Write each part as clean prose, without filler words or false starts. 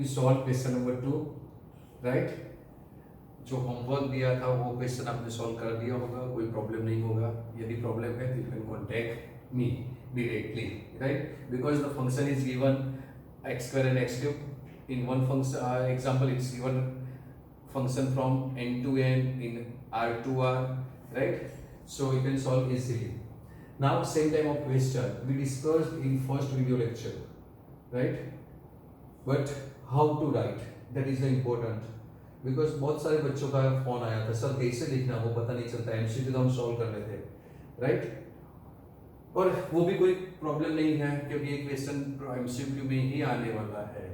We solve question number 2, right. जो homework दिया था वो क्वेश्चन आपने सॉल्व कर दिया होगा, कोई प्रॉब्लम नहीं होगा। यदि प्रॉब्लम है तो you can contact me directly, right? Because the function is given x square and x cube in one function. Example, it's given function from n to n in r to r, right? So you can solve easily. Now same type of question we discussed in first video lecture, right? But how to write, that is the important, because बहुत सारे बच्चों का phone आया था, sir कैसे लिखना वो पता नहीं चलता, एमसीक्यू तो हम सॉल्व कर लेते हैं, राइट। और वो भी कोई प्रॉब्लम नहीं है क्योंकि ये क्वेश्चन एमसीक्यू में ही आने वाला है,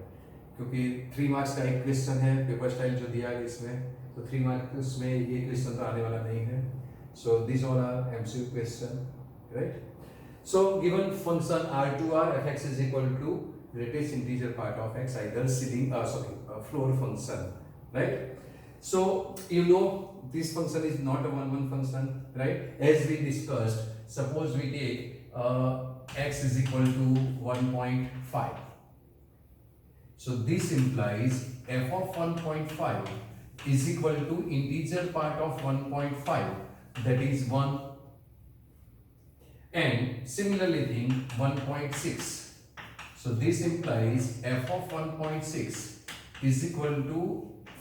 क्योंकि 3 मार्क्स का एक क्वेश्चन है, पेपर स्टाइल जो दिया है इसमें, तो 3 मार्क्स में ये क्वेश्चन तो आने वाला नहीं है। So this all are MCQ question, right. So given function r to r f(x) is equal to greatest integer part of x, either floor function, right? So you know this function is not a one function, right? As we discussed, suppose we take x is equal to 1.5. So this implies f of 1.5 is equal to integer part of 1.5, that is 1. And similarly think 1.6. So this implies f of 1.6 is equal to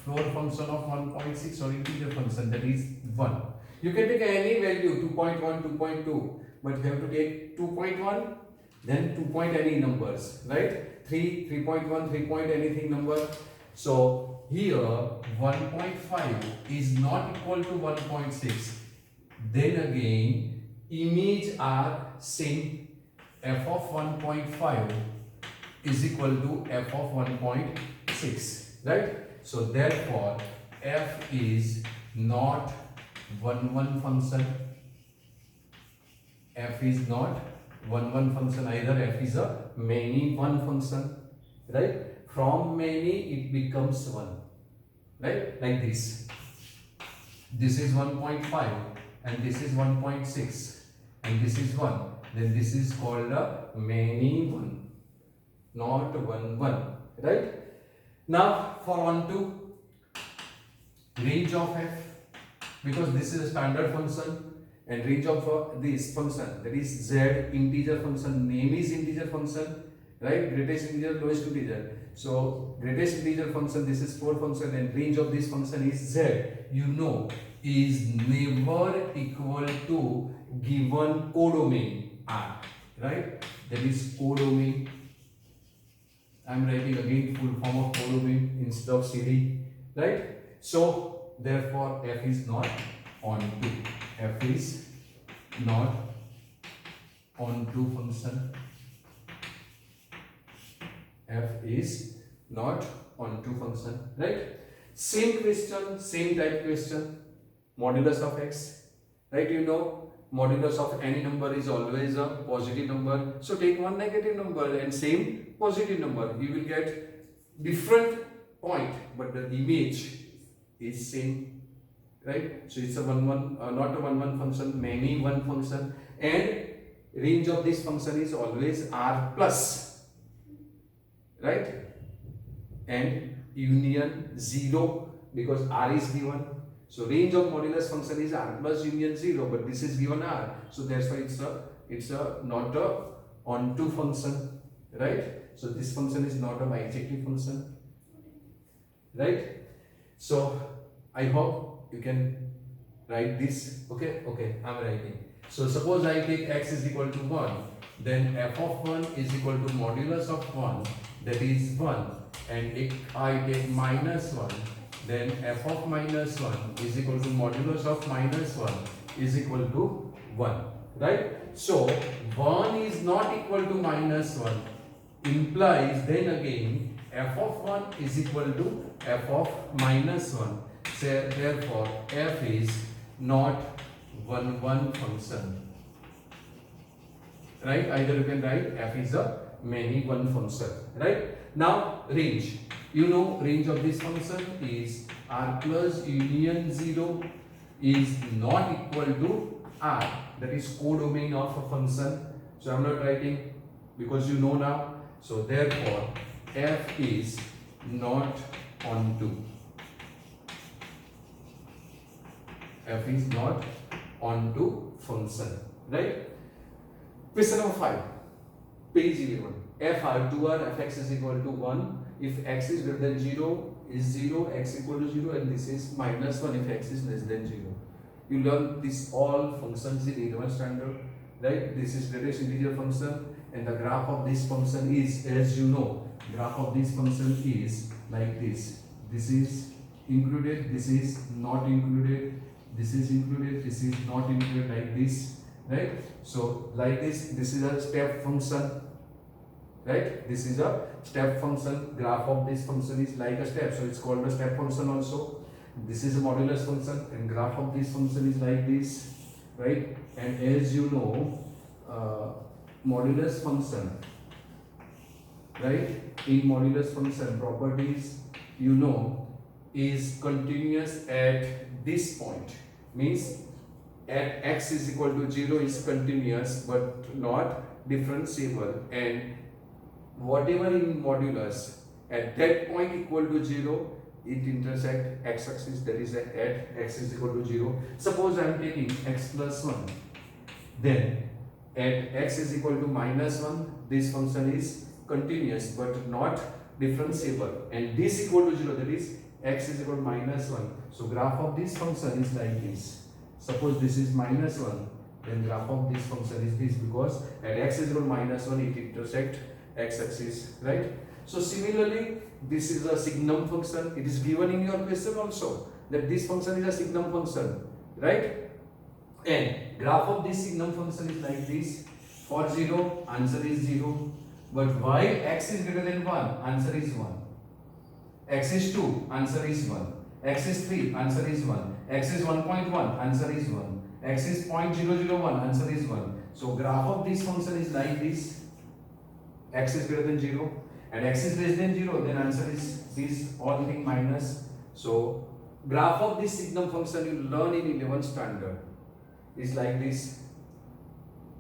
floor function of 1.6 or integer function, that is 1. You can take any value 2.1, 2.2, but you have to take 2.1, then 2 point any numbers, right? 3, 3.1, 3 point anything number. So here 1.5 is not equal to 1.6. Then again image are same, f of 1.5 is equal to f of 1.6, right? So therefore f is not one function, f is not one function, either f is a many one function, right? From many it becomes one, right? Like this. This is 1.5 and this is 1.6 and this is 1. Then this is called a many one, not one, right? Now for onto range of f, because this is a standard function, and range of this function, that is z, integer function, name is integer function, right? Greatest integer, lowest integer. So greatest integer function, this is floor function, and range of this function is z, you know, is never equal to given codomain R, right? That is codomain. I am writing again full form of codomain instead of CD, right? So therefore f is not onto, f is not onto function, f is not onto function, right? Same question, same type question, modulus of x, right? You know modulus of any number is always a positive number, so take one negative number and same positive number, you will get different point but the image is same, right? So it's a not a one function, many one function, and range of this function is always r plus, right? And union 0, because r is given. So range of modulus function is r plus union 0, but this is given r, so that's why it's a not a onto function, right? So this function is not a bijective function, right? So I hope you can write this. Okay, I'm writing. So suppose I take x is equal to 1, then f of 1 is equal to modulus of 1, that is 1, and if I take minus 1, then f of minus 1 is equal to modulus of minus 1 is equal to 1, right? So 1 is not equal to minus 1 implies then again f of 1 is equal to f of minus 1. So therefore f is not one function, right? Either you can write f is a many one function, right? Now range, you know range of this function is r plus union 0 is not equal to r, that is codomain of a function. So I am not writing because you know now. So therefore f is not onto. F is not onto function, right? Question number 5, page 11. F R2R fx is equal to 1 if x is greater than 0 is 0, x equal to 0, and this is minus 1 if x is less than 0. You learn this all functions in 11 standard, right? This is greatest integer function, and the graph of this function is, as you know, graph of this function is like this. This is included, this is not included, this is included, this is not included, like this, right? So like this is a step function, right? This is a step function. Graph of this function is like a step, so it's called a step function also. This is a modulus function, and graph of this function is like this, right? And as you know, modulus function, right? In modulus function properties, you know, is continuous at this point. Means at x is equal to 0 is continuous but not differentiable, and whatever in modulus at that point equal to 0, it intersect x axis, that is at x is equal to 0. Suppose I am taking x plus 1, then at x is equal to minus 1, this function is continuous but not differentiable, and this equal to 0, that is x is equal to minus 1. So graph of this function is like this. Suppose this is minus 1, then graph of this function is this, because at x is equal to minus 1 it intersect x axis, right? So similarly, this is a signum function. It is given in your question also that this function is a signum function, right? And graph of this signum function is like this. For 0, answer is 0. But while x is greater than 1, answer is 1. X is 2, answer is 1. X is 3, answer is 1. X is 1.1, answer is 1. X is 0.001, answer is 1. So graph of this function is like this. X is greater than 0 and x is less than 0, then answer is this, all thing minus. So graph of this signum function you learn in 11th standard is like this.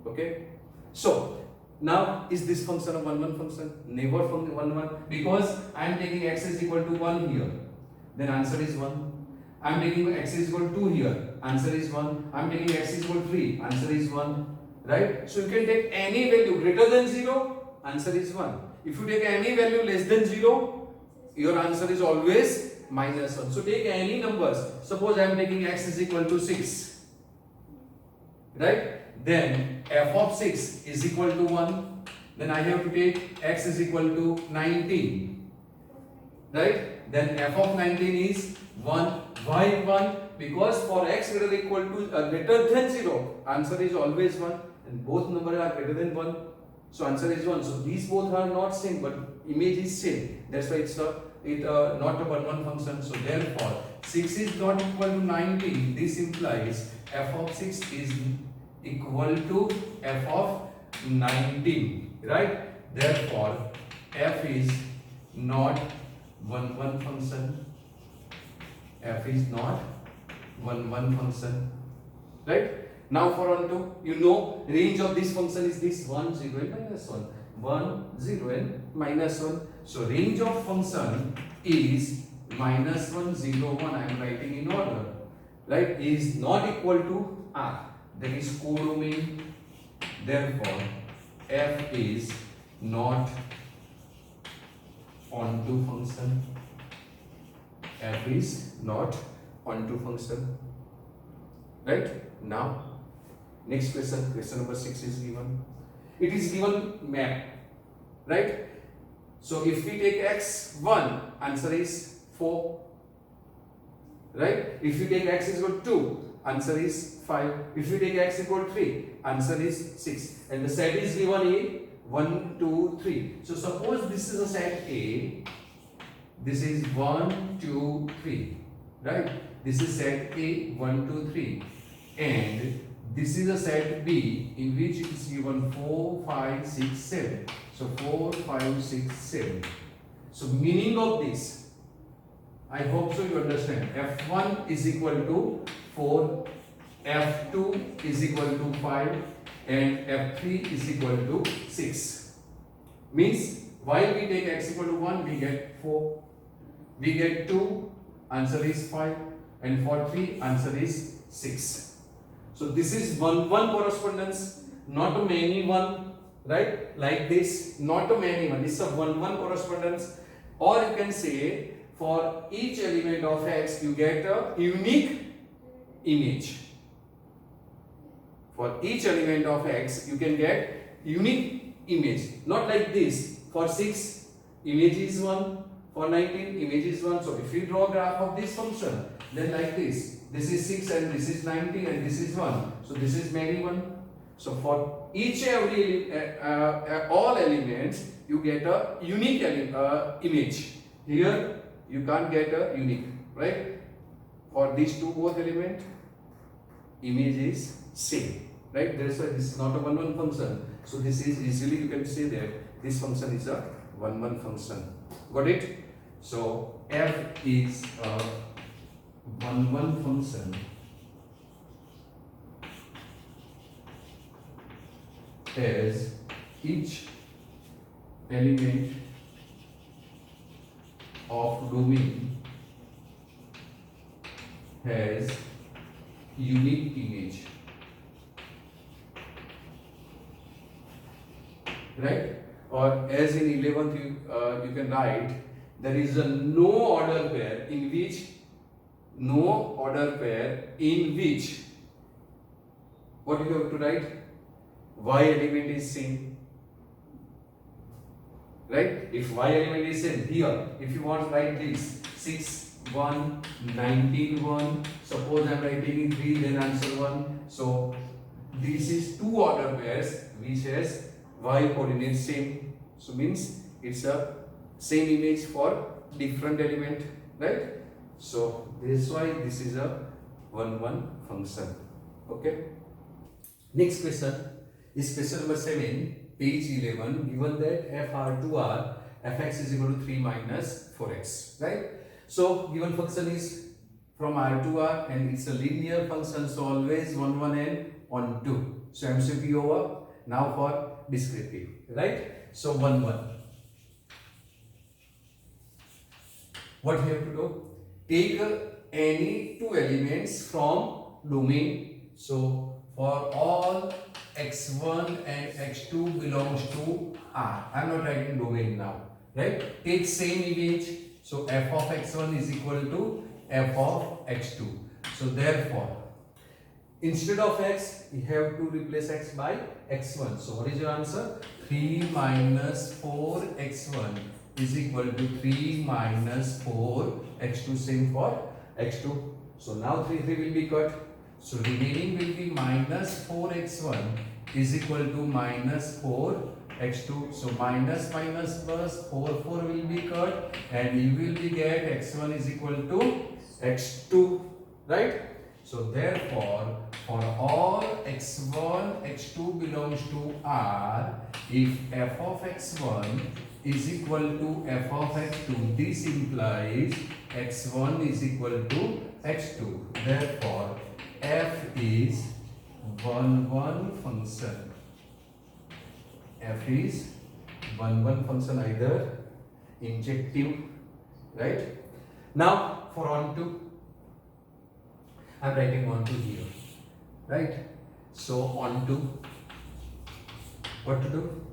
Okay, so now is this function a 1 function? Never from 1 because I am taking x is equal to 1 here, then answer is 1. I am taking x is equal to 2 here, answer is 1. I am taking x is equal to 3, answer is 1, right? So you can take any value greater than 0, answer is 1. If you take any value less than 0, your answer is always minus 1. So take any numbers. Suppose I am taking x is equal to 6, right? Then f of 6 is equal to 1. Then I have to take x is equal to 19, right? Then f of 19 is 1. Why 1? Because for x greater than 0, answer is always 1, and both numbers are greater than 1. So answer is 1. So these both are not same, but image is same. That's why it's not a 1 function. So therefore 6 is not equal to 19. This implies f of 6 is equal to f of 19, right? Therefore f is not 1 function. F is not 1 function, right? Now for onto, you know, range of this function is this 1, 0 and minus 1. 1, 0 and minus 1. So range of function is minus 1, 0, 1. I am writing in order, right? Is not equal to R. That is codomain. Therefore, F is not onto function. F is not onto function, right? Now next question, question number 6 is given. It is given map, right? So if we take x1, answer is 4, right? If we take x is equal to 2, answer is 5. If we take x equal to 3, answer is 6. And the set is given in 1, 2, 3. So suppose this is a set A. This is 1, 2, 3, right? This is set A, 1, 2, 3. And this is a set B in which it is given 4, 5, 6, 7. So 4, 5, 6, 7. So meaning of this, I hope so you understand. F1 is equal to 4, F2 is equal to 5, and F3 is equal to 6. Means while we take x equal to 1, we get 4. we get 2, answer is 5, and for 3, answer is 6. So this is one correspondence, not a many one, right? Like this, not a many one. It's a one correspondence. Or you can say for each element of X, you get a unique image. For each element of X, you can get unique image. Not like this. For 6, image is 1. For 19, image is 1. So if you draw a graph of this function, then like this. This is 6 and this is 19 and this is 1. So this is many 1. So for each every all elements, you get a unique image. Here you can't get a unique, right? For these two both element, image is same, right? That's why this is not a one function. So this is easily you can say that this function is a one function. Got it? So f is a one function as each element of domain has unique image, right? Or as in 11th you can write there is a no order pair in which what you have to write, y element is same, right? If y element is same, here if you want to write this 6 1 19 1, suppose I am writing in 3, then answer 1. So this is two order pairs which has y coordinate same, so means it's a same image for different element, right? So this is why this is a one function. Okay. Next question is question number 7, page 11. Given that f R2R, fx is equal to 3 minus 4x, right? So given function is from R to R and it's a linear function, so always 1 1 and 1 2. So MCQ over. Now for descriptive, right? So 1 1. What we have to do? Take any two elements from domain. So for all x1 and x2 belongs to R. I am not writing domain now, right? Take same image. So f of x1 is equal to f of x2. So therefore, instead of x, you have to replace x by x1. So what is your answer? 3 minus 4 x1 is equal to 3 minus 4 x2, same for x2. So now 3 will be cut. So remaining will be minus 4 x1 is equal to minus 4 x2. So minus minus plus 4 will be cut and you will be get x1 is equal to x2, right? So therefore, for all x1, x2 belongs to R, if f of x1 is equal to f of x2, this implies x1 is equal to x2. Therefore, f is 1 1 function. F is 1 1 function, either injective, right? Now for onto, I am writing onto here, right? So onto, what to do?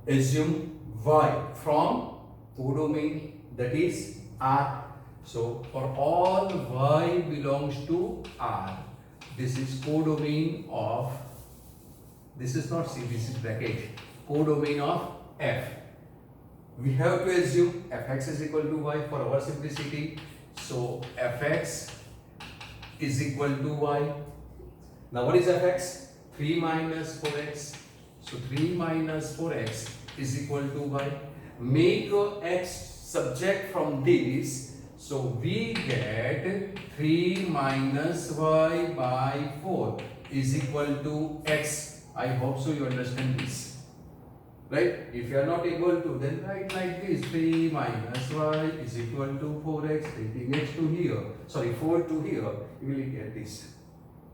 Assume y from codomain, that is R. So for all y belongs to R, this is codomain of, this is not C, this is bracket, codomain of f. We have to assume fx is equal to y for our simplicity. So fx is equal to y. Now what is fx? 3 minus 4x. So 3 minus 4x is equal to y. Make x subject from this. So we get 3 minus y by 4 is equal to x. I hope so you understand this, right? If you are not able to, then write like this: 3 minus y is equal to 4x. Taking x to here, sorry 4 to here, you will get this,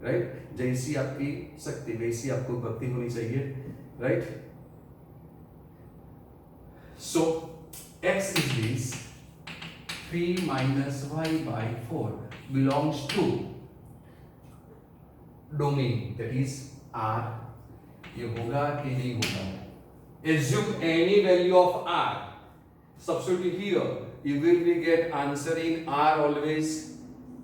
right? जैसी आपकी शक्ति वैसी आपको भक्ति होनी चाहिए, right? So x is this 3 minus y by 4 belongs to domain that is R. ये होगा कि नहीं होगा? Assume any value of R. Substitute here. You will get answer in R always.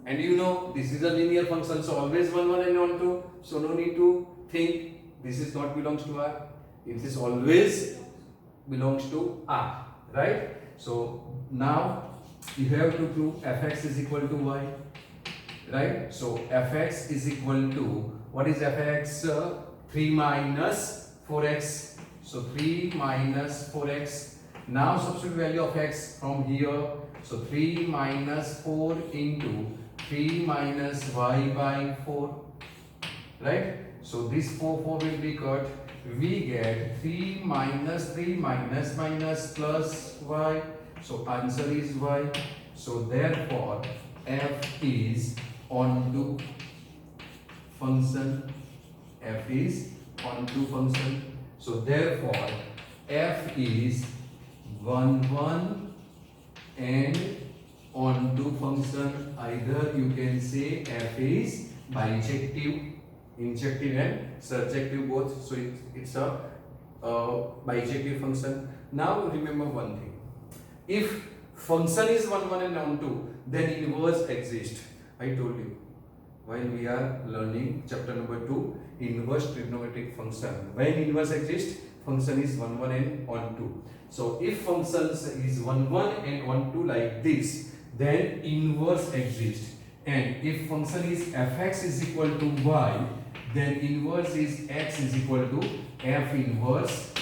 And you know this is a linear function, so always 1 1 and 1 2. So no need to think this is not belongs to R. It is always belongs to R, right? So now you have to prove fx is equal to y. Right? So fx is equal to, what is fx? 3 minus 4x. So 3 minus 4x. Now substitute value of x from here. So 3 minus 4 into 3 minus y by 4. Right? So this 4 will be cut. We get 3 minus minus plus y. So answer is y. So therefore f is onto function. F is onto function. So therefore f is 1 1 and onto function. Either you can say f is bijective, injective and surjective both. So it's a bijective function. Now remember one thing. If function is 1 1 and onto, then inverse exists. I told you while we are learning chapter number 2, inverse trigonometric function. When inverse exists, function is 1 1 and onto. So if functions is 1 1 and onto like this, then inverse exists. And if function is fx is equal to y, then inverse is x is equal to f inverse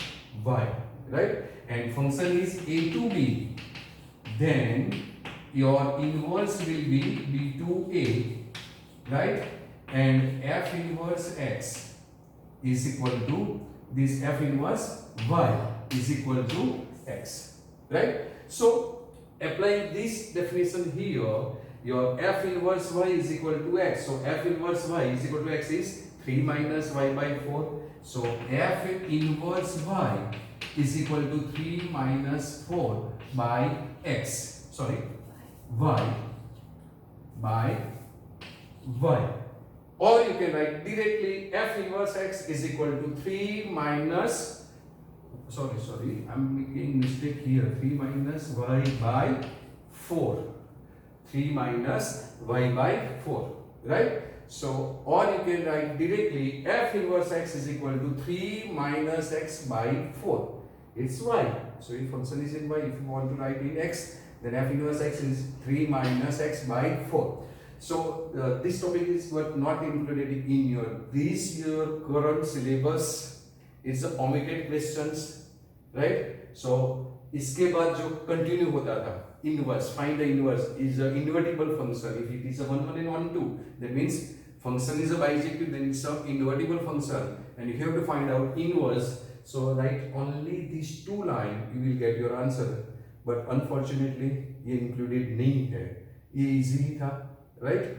y, right? And function is a to b, then your inverse will be b to a, right? And f inverse x is equal to this f inverse y is equal to x, right? So applying this definition here, your f inverse y is equal to x. So f inverse y is equal to x is 3 minus y by 4. So f inverse y is equal to 3 minus 4 by x. Sorry, y by y. Or you can write directly f inverse x is equal to 3 minus, sorry, I'm making mistake here, 3 minus y by 4. 3 minus y by 4, right? So, or you can write directly f inverse x is equal to 3 minus x by 4. It's y. So, if function is in y, if you want to write in x, then f inverse x is 3 minus x by 4. So this topic is what not included in your current syllabus. It's omitted questions, right? So इसके बाद जो continue होता था inverse, find the inverse is a invertible function. If it is a 1 1 and 1 2, that means function is a bijective, then it's a invertible function, and if you have to find out inverse, so write only these two lines, you will get your answer. But unfortunately ये included नहीं है. ये easy था, right?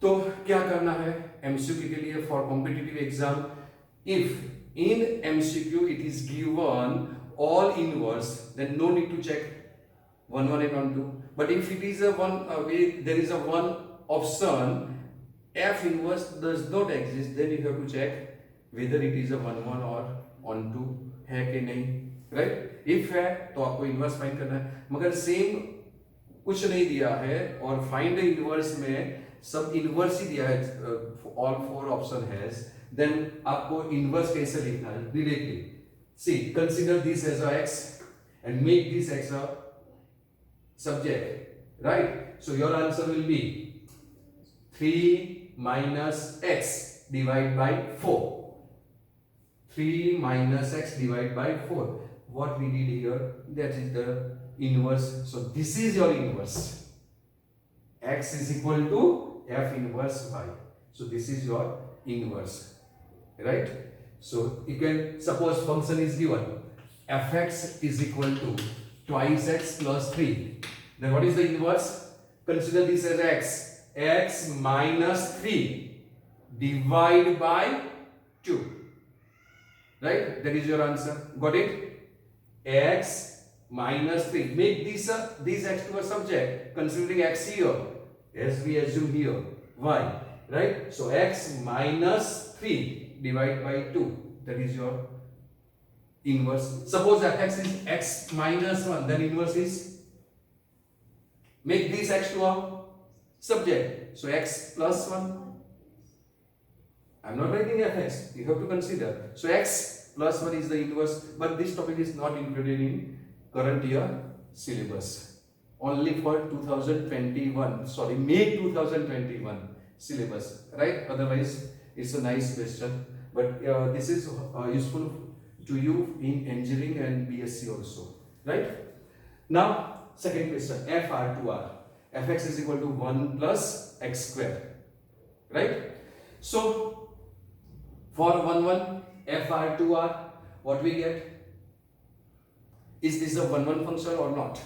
तो क्या करना है MCQ के लिए for competitive exam? If in MCQ it is given all inverse, then no need to check 1 1 and 1 2. But if it is a there is a one option f inverse does not exist, then you have to check whether it is a 1 1 or 1 2 है कि नहीं, right? If है तो आपको inverse find करना है, मगर same कुछ नहीं दिया है और find the inverse में सब inverse ही दिया है, all four option has, then आपको inverse कैसे लिखना है? Directly. See, consider this as a x and make this x a subject, right? So your answer will be 3 minus x divided by 4. 3 minus x divided by 4. What we did here, that is the inverse. So this is your inverse. X is equal to f inverse y. So this is your inverse, right? So you can suppose function is given fx is equal to twice x plus 3. Then what is the inverse? Consider this as x. X minus 3 divided by 2. Right? That is your answer. Got it? X minus 3. Make these x to a subject, considering x here, as we assume here, y, right? So x minus 3 divided by 2, that is your inverse. Suppose fx is x minus 1, then inverse is, make this x to a subject, so x plus 1. I'm not writing fx, you have to consider. So x plus 1 is the inverse, but this topic is not included in current year syllabus. Only for 2021, sorry, May 2021 syllabus, right? Otherwise, it's a nice question, but this is useful to you in engineering and BSc also, right? Now, second question, FR2R. Fx is equal to 1 plus x square, right? So, for 1 FR2R, what we get? Is this a 1 function or not?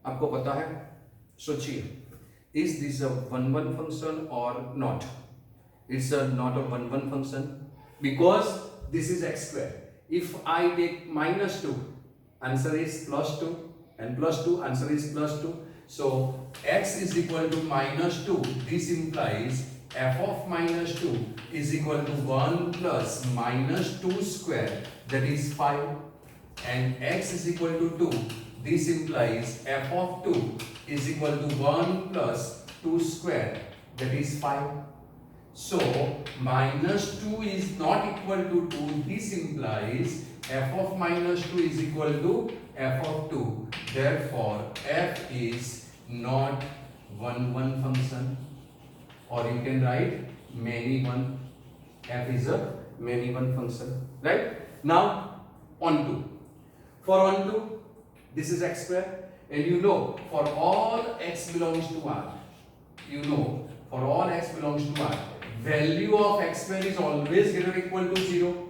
आपको पता है? सोचिए, is this a 1 function or not? It's not a 1 function because this is x square. If I take minus 2, answer is plus 2, and plus 2, answer is plus 2. So x is equal to minus 2. This implies f of minus 2 is equal to 1 plus minus 2 square, that is 5, and x is equal to 2. This implies f of 2 is equal to 1 plus 2 square, that is 5. So minus 2 is not equal to 2. This implies f of minus 2 is equal to f of 2. Therefore, f is not 1 function, or you can write many one. F is a many one function, right? Now on to, for on to, this is x square, and you know for all x belongs to R, you know for all x belongs to R, value of x square is always greater or equal to 0,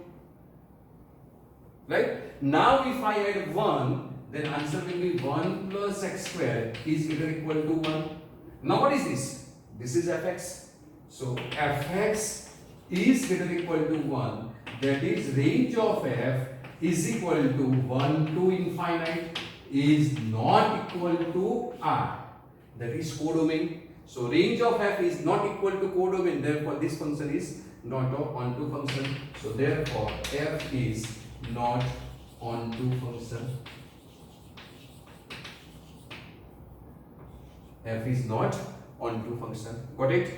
right? Now if I add 1, then answer will be 1 plus x square is greater or equal to 1. Now what is this? This is fx. So fx is greater or equal to 1. That is, range of f is equal to 1 to infinite is not equal to R. That is codomain. So range of f is not equal to codomain. Therefore, this function is not a onto function. So therefore, f is not onto function. F is not onto function. Got it?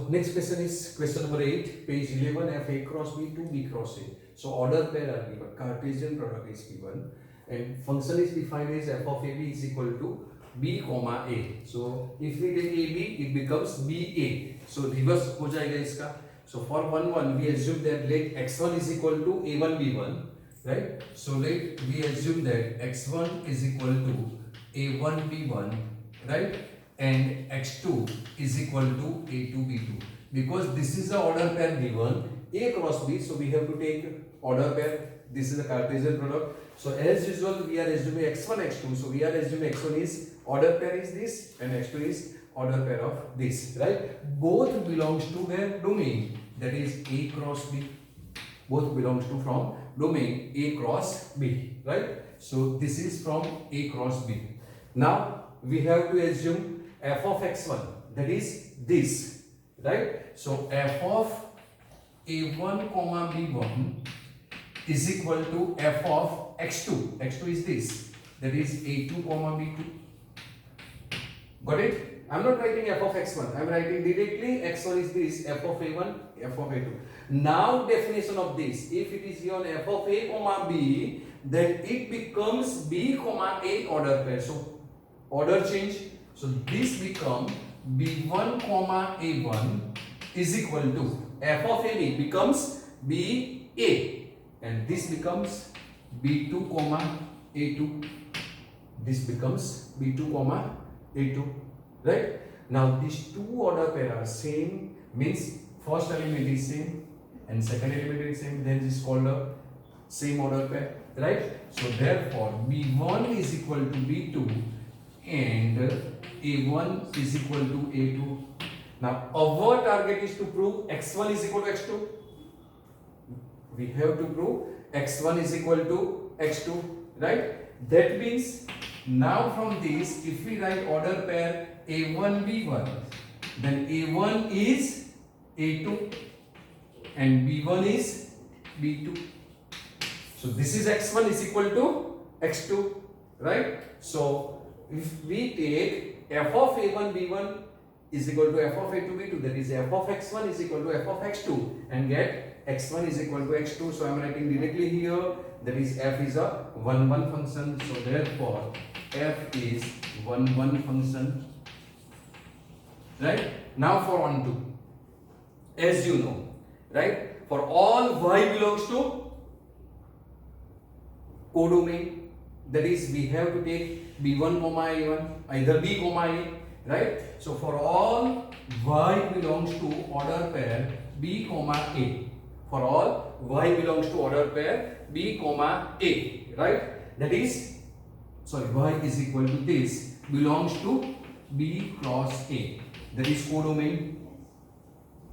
Next question is question number 8, page 11. F A cross B, 2B cross A. So order pair are given, Cartesian product is given, and function is defined as f of AB is equal to B comma A. So if we take AB, it becomes BA. So reverse हो जाएगा इसका. So for 1 we assume that let x1 is equal to A1 B1, right? So let we assume that x1 is equal to A1 B1, right? And x2 is equal to A2 B2. Because this is the order pair given, A cross B, so we have to take order pair. This is a Cartesian product. So as usual, we are assuming x1, x2. So we are assuming x1 is order pair is this, and x2 is order pair of this, right? Both belongs to their domain, that is A cross B. Both belongs to from domain A cross B, right? So this is from A cross B. Now we have to assume f of x1, that is this, right? So f of a1 comma b1 is equal to f of x2. x2 is this, that is a2 comma b2. Got it? I'm not writing f of x1, I'm writing directly x1 is this, f of a1, f of a2. Now definition of this, if it is given f of a comma b, then it becomes b comma a order pair. So order change. So this become b1 comma a1 is equal to f of ab becomes ba, and this becomes b2 comma a2. This becomes b2 comma a2, right? Now these two order pair are same, means first element is same and second element is same, then this is called a same order pair, right? So therefore b1 is equal to b2 and a1 is equal to a2. Now our target is to prove x1 is equal to x2. We have to prove x1 is equal to x2, right? That means now from this, if we write order pair A1 B1, then A1 is A2 and B1 is B2. So this is x1 is equal to x2, right? So if we take f of A1 B1 is equal to f of A2 B2, that is f of x1 is equal to f of x2, and get x1 is equal to x2. So I am writing directly here, that is f is a 1-1 function. So therefore f is 1-1 function, right? Now for onto, as you know, right, for all y belongs to codomain, that is we have to take b1 comma a1, either b comma a, right? So for all y belongs to order pair b comma a, for all y belongs to order pair b comma a, right? That is, sorry, y is equal to this belongs to b cross a, that is codomain,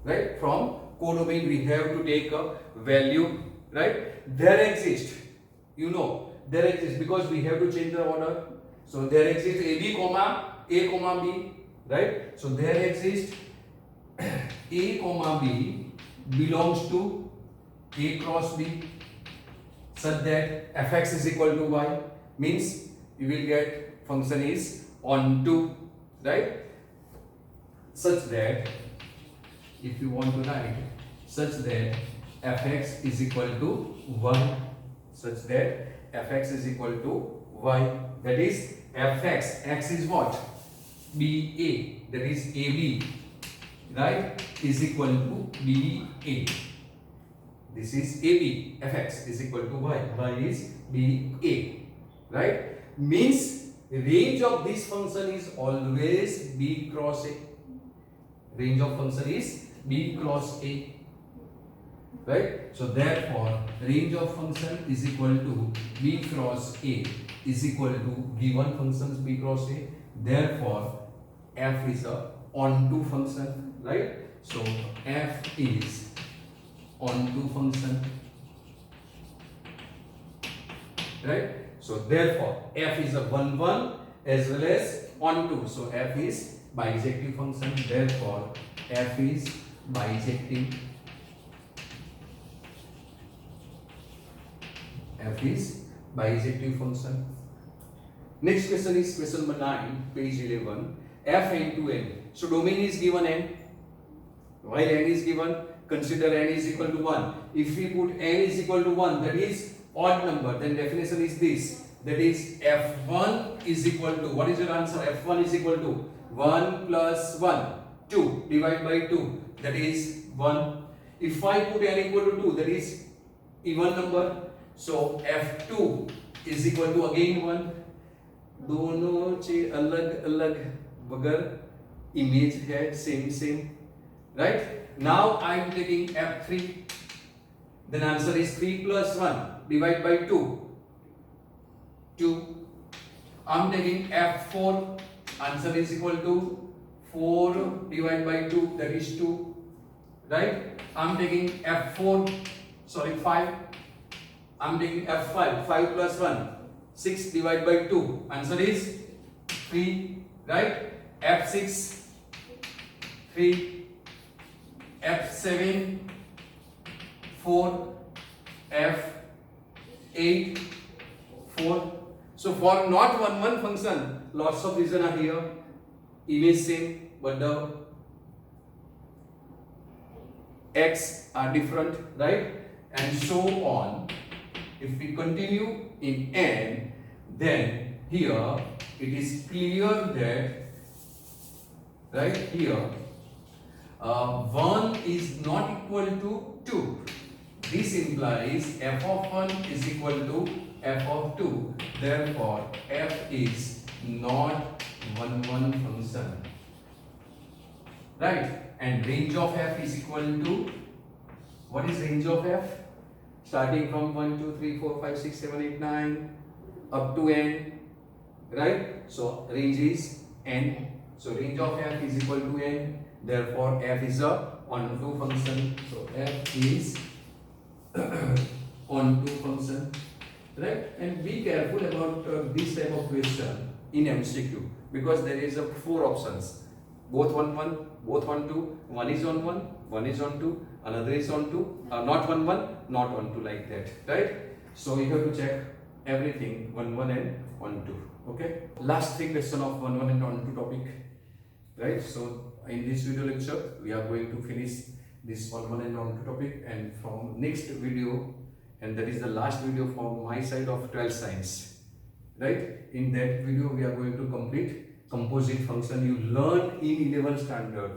right? From codomain we have to take a value, right? There exists, you know, there exists, because we have to change the order. So there exists a comma b, right? So there exists a comma b belongs to a cross b, such that fx is equal to y, means you will get function is onto, right? Such that if you want to write such that fx is equal to y, such that fx is equal to y, that is fx, x is what, ba, that is ab, right, is equal to ba. This is ab, fx is equal to y is ba, right? Means range of this function is always b cross a, range of function is b cross a, right? So therefore range of function is equal to b cross a is equal to given functions b cross a, therefore f is a onto function, right? So f is onto function, right? So therefore f is a 1-1 as well as onto, so f is bijective function, therefore f is bijective, f is bijective function. Next question is question number 9, page 11, f into n. So domain is given n, while n is given, consider n is equal to 1. If we put n is equal to 1, that is odd number, then definition is this, that is f1 is equal to, what is your answer? F1 is equal to 1 plus 1, 2, divide by 2, that is 1. If I put n equal to 2, that is even number, so f2 is equal to again 1. दोनों चीज अलग अलग बगर image है same, right? Now I am taking f3, then answer is 3 plus 1, divide by 2, 2. I am taking f4, answer is equal to 4 divided by 2, that is 2, right? I am taking f4, sorry 5, I am taking f5, 5 plus 1, 6 divided by 2, answer is 3, right? f6, 3, f7, 4, f8, 4. So for not 1-1 function, lots of reason are here. Image same, but the x are different, right? And so on. If we continue in n, then here it is clear that, right here, 1 is not equal to 2. This implies f of 1 is equal to f of 2. Therefore, f is not 1-1 function, right? And range of f is equal to, what is range of f? Starting from 1, 2, 3, 4, 5, 6, 7, 8, 9 up to n, right? So range is n. So range of f is equal to n. Therefore, f is a onto function. So f is onto function, right? And be careful about this type of question in MCQ, because there is a 4 options, both 1 1, both 1 2, one is on 1, one is on 2, another is on 2, not 1 1, not on 2, like that, right? So you have to check everything 1 1 and 1 2. Okay, last 3 question of 1 1 and 1 2 topic, right? So in this video lecture we are going to finish this 1 1 and 1 2 topic, and from next video, and that is the last video from my side of 12 science, right? In that video we are going to complete composite function you learned in 11 standard.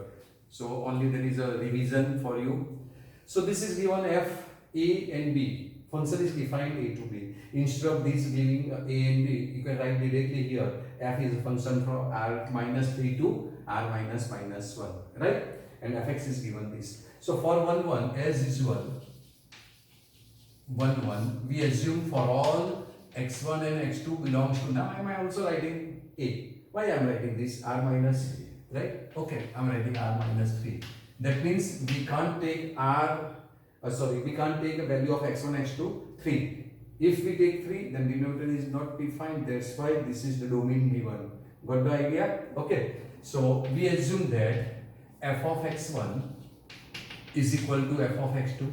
So only there is a revision for you. So this is given f, a and b. Function is defined a to b. Instead of this giving a and b, you can write directly here. F is a function from r minus 3 to r minus minus 1, right? And fx is given this. So for 1 1, as usual, 1 1, we assume for all x1 and x2 belongs to, now am I also writing a? Why I am writing this r minus 3, right? Okay, I am writing r minus 3. That means we can't take we can't take a value of x1, x2, 3. If we take 3, then denominator is not defined. That's why this is the domain given. Got the idea? Okay. So we assume that f of x1 is equal to f of x2.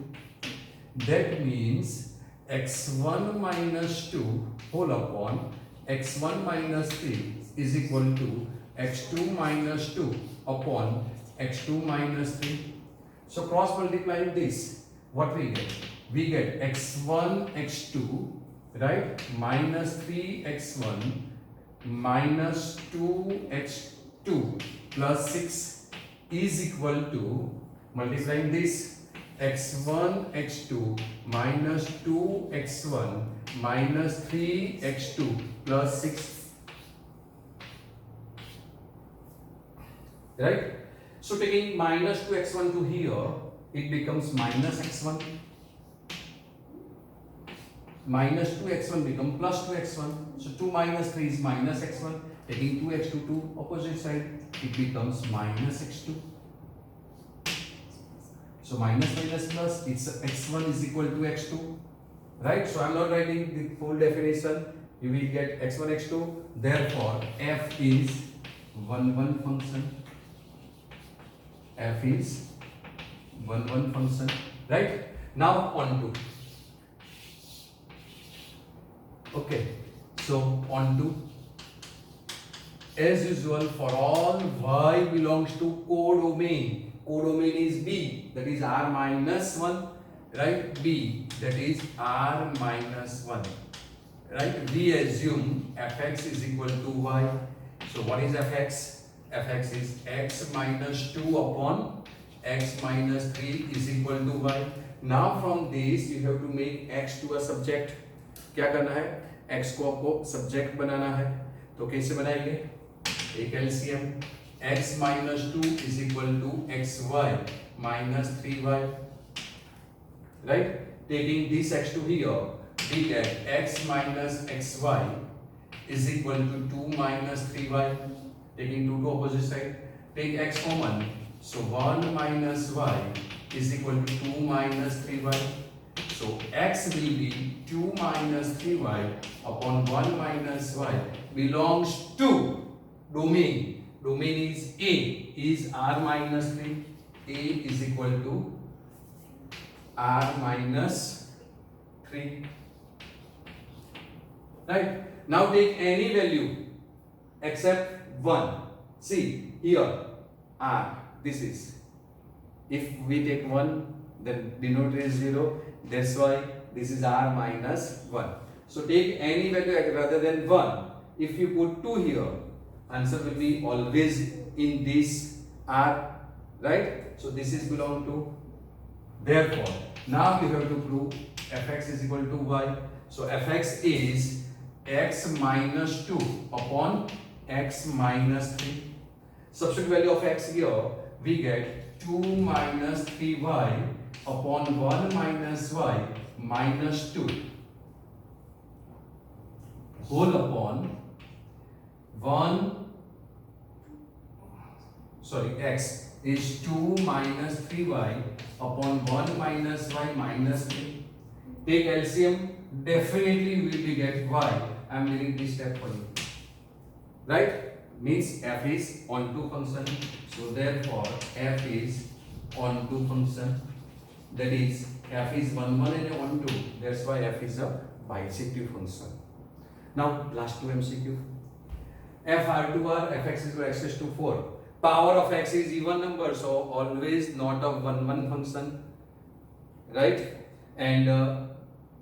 That means x1 minus 2 whole upon x1 minus 3 is equal to x2 minus 2 upon x2 minus 3. So cross multiplying this, what we get? We get x1 x2, right, minus 3x1 minus 2x2 plus 6 is equal to, multiplying this, x1 x2 minus 2x1 minus 3x2 plus 6, right? So taking minus 2x1 to here, it becomes minus x1, minus 2x1 becomes plus 2x1. So 2 minus 3 is minus x1. Taking 2x2 to opposite side, it becomes minus x2. So minus minus plus, it's x1 is equal to x2, right? So I am not writing the full definition. You will get x1 x2. Therefore f is 1 1 function. F is 1 1 function, right? Now on to, okay, so on to, as usual, for all y belongs to codomain. Codomain is b, that is r minus 1, right? b, that is r minus 1, right? We assume fx is equal to y. So what is fx? Fx is x minus 2 upon x minus 3 is equal to y. Now from this you have to make x to a subject. क्या करना है? x को आपको subject बनाना है. तो कैसे बनाएंगे? एक LCM, x minus 2 is equal to xy minus 3y, right? Taking this x to here, we get x minus xy is equal to 2 minus 3y. Taking 2 to opposite side, take x common, so 1 minus y is equal to 2 minus 3y. So x will be 2 minus 3y upon 1 minus y belongs to domain. Domain is A, is r minus 3. A is equal to r minus 3. Right? Now take any value except 1. See here, r, this is. If we take 1, then denominator is 0. That's why this is r minus 1. So take any value rather than 1. If you put 2 here, answer will be always in this r, right? So this is belong to. Therefore, now you have to prove fx is equal to y. So fx is x minus 2 upon x minus 3. Substitute value of x here, we get 2 minus 3y upon 1 minus y minus 2 whole upon x is 2 minus 3y upon 1 minus y minus 3. Take LCM, definitely we will be get. Why? I am leaving this step for you. Right? Means f is onto function. So therefore f is onto function. That is f is 1 1 and 1 2. That's why f is a bijective function. Now last two MCQ. F R2R fx is equal to x raised to 4. Power of x is even number, so always not a 1 1 function, right? And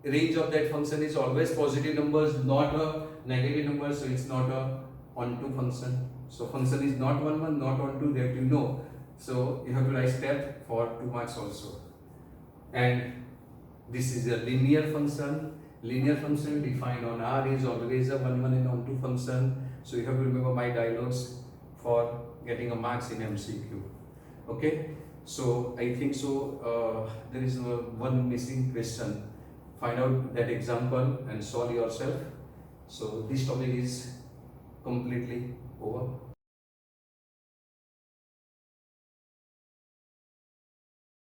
range of that function is always positive numbers, not a negative number, so it's not a onto function. So function is not 1 1, not onto, that you know. So you have to write step for 2 marks also. And this is a linear function. Linear function defined on R is always a 1 1 and onto function. So you have to remember my dialogues for getting a marks in MCQ. Okay. So I think so. There is one missing question. Find out that example and solve yourself. So this topic is completely over.